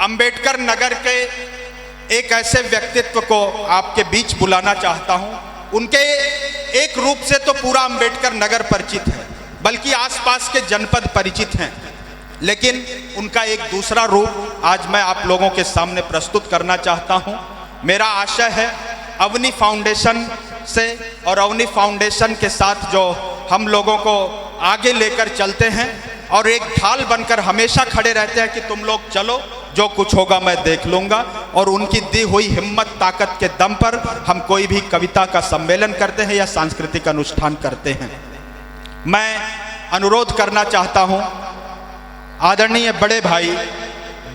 अंबेडकर नगर के एक ऐसे व्यक्तित्व को आपके बीच बुलाना चाहता हूं। उनके एक रूप से तो पूरा अंबेडकर नगर परिचित है, बल्कि आसपास के जनपद परिचित हैं, लेकिन उनका एक दूसरा रूप आज मैं आप लोगों के सामने प्रस्तुत करना चाहता हूं। मेरा आशय है अवनी फाउंडेशन से और अवनी फाउंडेशन के साथ जो हम लोगों को आगे लेकर चलते हैं और एक ढाल बनकर हमेशा खड़े रहते हैं कि तुम लोग चलो, जो कुछ होगा मैं देख लूँगा, और उनकी दी हुई हिम्मत ताकत के दम पर हम कोई भी कविता का सम्मेलन करते हैं या सांस्कृतिक अनुष्ठान करते हैं। मैं अनुरोध करना चाहता हूँ आदरणीय बड़े भाई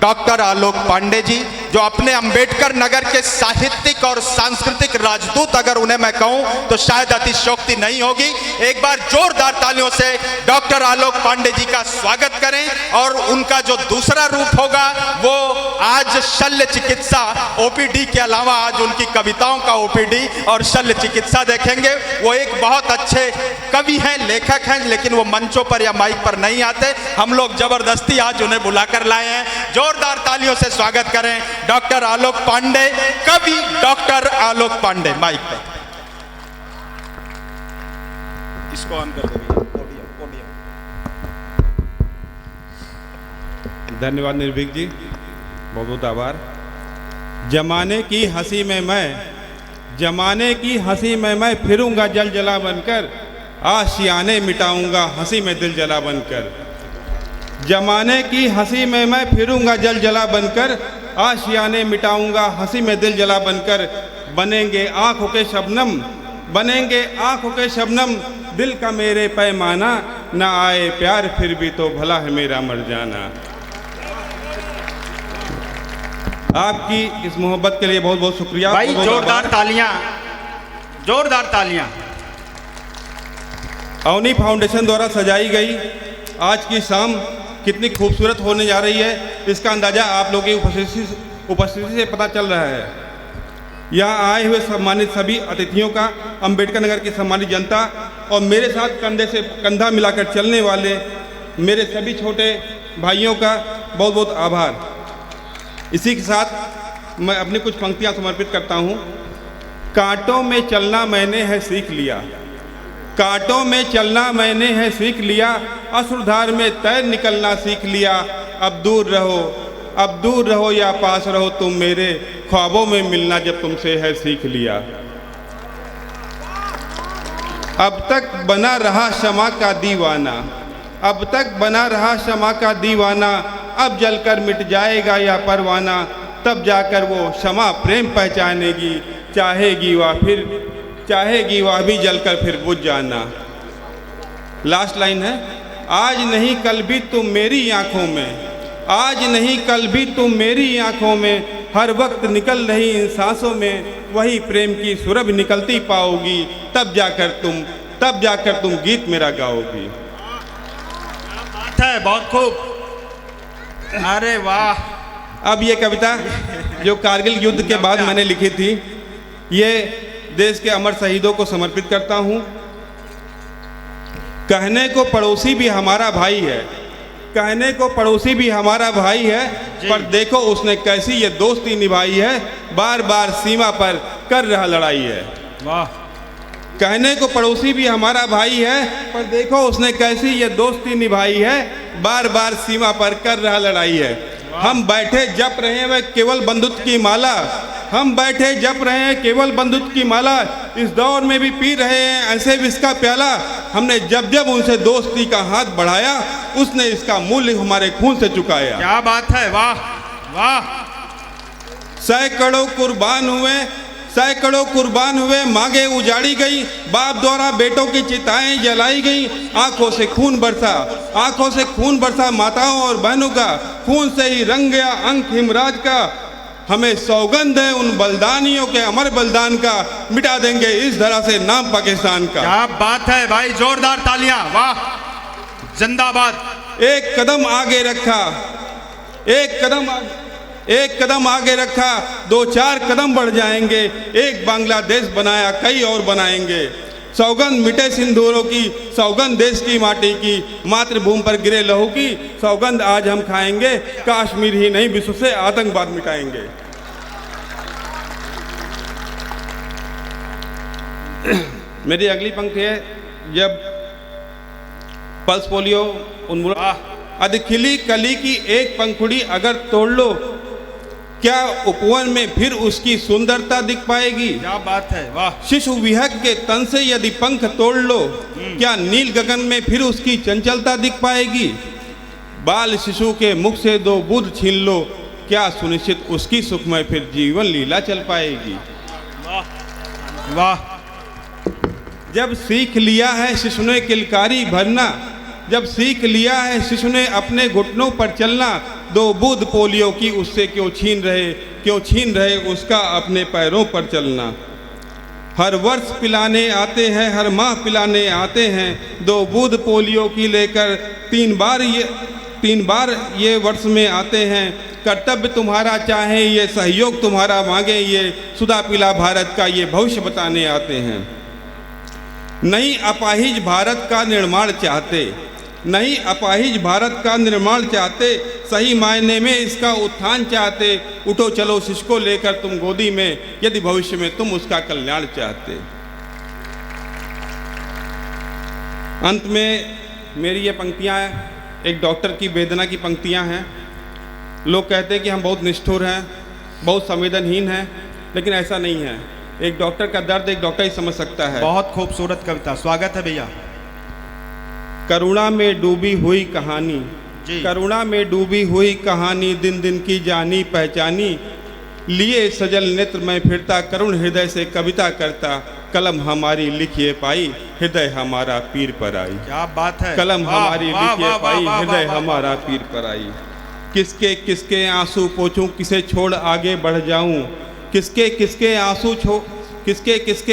डॉक्टर आलोक पांडे जी, जो अपने अंबेडकर नगर के साहित्यिक और सांस्कृतिक राजदूत, अगर उन्हें मैं कहूं तो शायद अतिशयोक्ति नहीं होगी। एक बार जोरदार तालियों से डॉक्टर आलोक पांडे जी का स्वागत करें। और उनका जो दूसरा रूप होगा वो आज शल्य चिकित्सा ओपीडी के अलावा आज उनकी कविताओं का ओपीडी और शल्य चिकित्सा देखेंगे। वो एक बहुत अच्छे कवि हैं, लेखक हैं, लेकिन वो मंचों पर या माइक पर नहीं आते। हम लोग जबरदस्ती आज उन्हें बुलाकर लाए हैं। जोरदार तालियों से स्वागत करें डॉक्टर आलोक पांडे, कवि डॉक्टर आलोक पांडे। माइक पर इसको ऑन कर दो। धन्यवाद निर्भीक जी, बहुत बहुत आभार। जमाने की हंसी में मैं फिरूंगा जल जला बनकर, आशियाने मिटाऊंगा हंसी में दिल जला बनकर। जमाने की हंसी में मैं फिरूंगा जल जला बनकर, आशियाने मिटाऊंगा हंसी में दिल जला बनकर। बनेंगे आंखों के शबनम, दिल का मेरे पैमाना, ना आए प्यार फिर भी तो भला है मेरा मर जाना। आपकी इस मोहब्बत के लिए बहुत बहुत शुक्रिया भाई। जोरदार तालियां, जोरदार तालियां। अवनी फाउंडेशन द्वारा सजाई गई आज की शाम कितनी खूबसूरत होने जा रही है, इसका अंदाज़ा आप लोगों की उपस्थिति से पता चल रहा है। यहाँ आए हुए सम्मानित सभी अतिथियों का, अंबेडकर नगर की सम्मानित जनता और मेरे साथ कंधे से कंधा मिलाकर चलने वाले मेरे सभी छोटे भाइयों का बहुत बहुत आभार। इसी के साथ मैं अपनी कुछ पंक्तियाँ समर्पित करता हूँ। कांटों में चलना मैंने है सीख लिया, कांटों में चलना मैंने है सीख लिया, असुरधार में तैर निकलना सीख लिया। अब दूर रहो या पास रहो तुम मेरे, ख्वाबों में मिलना जब तुमसे है सीख लिया। अब तक बना रहा क्षमा का दीवाना, अब तक बना रहा क्षमा का दीवाना, अब जलकर मिट जाएगा या परवाना, तब जाकर वो क्षमा प्रेम पहचानेगी, चाहेगी वह भी जलकर फिर बुझ जाना। लास्ट लाइन है, आज नहीं कल भी तुम मेरी आंखों में, आज नहीं कल भी तुम मेरी आंखों में, हर वक्त निकल रही इन सांसों में, वही प्रेम की सुरभि निकलती पाओगी, तब जाकर तुम गीत मेरा गाओगी। बहुत खूब, अरे वाह। अब ये कविता जो कारगिल युद्ध के बाद मैंने लिखी थी, ये देश के अमर शहीदों को समर्पित करता हूँ। कहने को पड़ोसी भी हमारा भाई है, कहने को पड़ोसी भी हमारा भाई है, पर देखो उसने कैसी ये दोस्ती निभाई है, बार बार सीमा पर कर रहा लड़ाई है। वाह। कहने को पड़ोसी भी हमारा भाई है, पर देखो उसने कैसी ये दोस्ती निभाई है, बार बार सीमा पर कर रहा लड़ाई है। हम बैठे जप रहे हैं केवल बंदूक की माला, हम बैठे जप रहे हैं केवल बंदूक की माला, इस दौर में भी पी रहे हैं ऐसे भी इसका प्याला। हमने जब जब उनसे दोस्ती का हाथ बढ़ाया, उसने इसका मूल्य हमारे खून से चुकाया। क्या बात है, वाह वाह। सैकड़ों कुर्बान हुए, मांगे उजाड़ी गई, बाप द्वारा बेटों की चिताएं जलाई गई, आंखों से खून बरसा माताओं और बहनों का, खून से ही रंग गया अंक हिमराज का। हमें सौगंध है उन बलिदानियों के अमर बलिदान का, मिटा देंगे इस धरा से नाम पाकिस्तान का। क्या बात है भाई, जोरदार तालियां, वाह, जिंदाबाद। एक कदम आगे रखा, 2-4 कदम बढ़ जाएंगे, एक बांग्लादेश बनाया कई और बनाएंगे। सौगंध मिटे सिंदूरों की, सौगंध देश की माटी की, मातृभूमि पर गिरे लहू की सौगंध आज हम खाएंगे, कश्मीर ही नहीं विश्व से आतंकवाद मिटाएंगे। मेरी अगली पंक्ति है, जब पल्स पोलियो उन्मूलन अधखिली कली की एक पंखुड़ी अगर तोड़ लो, क्या उपवन में फिर उसकी सुंदरता दिख पाएगी? क्या बात है, वाह। शिशु विहक के तन से यदि पंख तोड़ लो, क्या नील गगन में फिर उसकी चंचलता दिख पाएगी? बाल शिशु के मुख से दो बूंद छीन लो, क्या सुनिश्चित उसकी सुखमय फिर जीवन लीला चल पाएगी? वाह वाह। जब सीख लिया है शिशु ने किलकारी भरना, जब सीख लिया है शिशु ने अपने घुटनों पर चलना, दो बूंद पोलियो की उससे क्यों छीन रहे उसका अपने पैरों पर चलना। हर वर्ष पिलाने आते हैं, हर माह पिलाने आते हैं, दो बूंद पोलियो की लेकर तीन बार ये वर्ष में आते हैं। कर्तव्य तुम्हारा चाहे ये, सहयोग तुम्हारा मांगे ये, सुधा पिला भारत का ये भविष्य बताने आते हैं। नई अपाहिज भारत का निर्माण चाहते, नई अपाहिज भारत का निर्माण चाहते, सही मायने में इसका उत्थान चाहते। उठो चलो शिशु को लेकर तुम गोदी में, यदि भविष्य में तुम उसका कल्याण चाहते। अंत में मेरी ये पंक्तियाँ एक डॉक्टर की वेदना की पंक्तियाँ हैं। लोग कहते हैं कि हम बहुत निष्ठुर हैं, बहुत संवेदनहीन हैं, लेकिन ऐसा नहीं है। एक डॉक्टर का दर्द एक डॉक्टर ही समझ सकता है। बहुत खूबसूरत कविता, स्वागत है भैया। करुणा में डूबी हुई कहानी, करुणा में डूबी हुई कहानी, दिन दिन की जानी पहचानी, लिए सजल नेत्र में फिरता, करुण हृदय से कविता करता, कलम हमारी लिखिए पाई, हृदय हमारा पीर पर आई। क्या बात है, कलम हमारी लिखिए पाई, हृदय हमारा पीर पर आई। किसके किसके आंसू पोंछूं, किसे छोड़ आगे बढ़ जाऊं, किसके किसके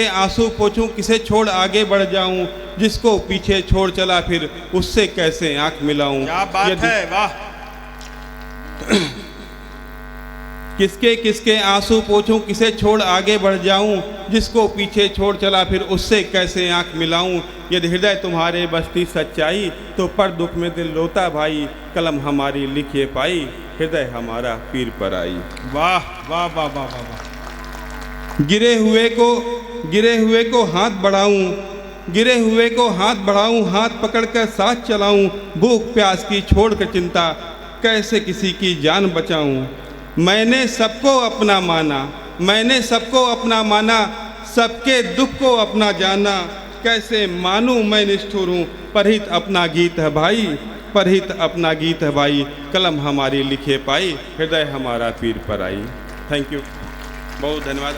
आंसू पोंछूं, किसे छोड़ आगे बढ़ जाऊं, जिसको पीछे छोड़ चला फिर उससे कैसे आंख मिलाऊं। क्या बात है, वाह। किसके किसके आंसू पोंछूं, किसे छोड़ आगे बढ़ जाऊं, जिसको पीछे छोड़ चला फिर उससे कैसे आंख मिलाऊं। यदि हृदय तुम्हारे बसती सच्चाई, तो पर दुख में दिल रोता भाई, कलम हमारी लिखिए पाई, हृदय हमारा पीर पर आई। वाह वाह वाह वाह वाह। गिरे हुए को हाथ बढ़ाऊं, गिरे हुए को हाथ बढ़ाऊं, हाथ पकड़कर साथ चलाऊं, भूख प्यास की छोड़कर चिंता, कैसे किसी की जान बचाऊं। मैंने सबको अपना माना, मैंने सबको अपना माना, सबके दुख को अपना जाना, कैसे मानूं मैं निष्ठुर हूं, परहित अपना गीत है भाई, परहित अपना गीत है भाई, कलम हमारी लिखे पाई, हृदय हमारा पीर पर आई। थैंक यू, बहुत धन्यवाद।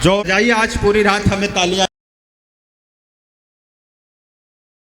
जो जाइए, आज पूरी रात हमें तालियां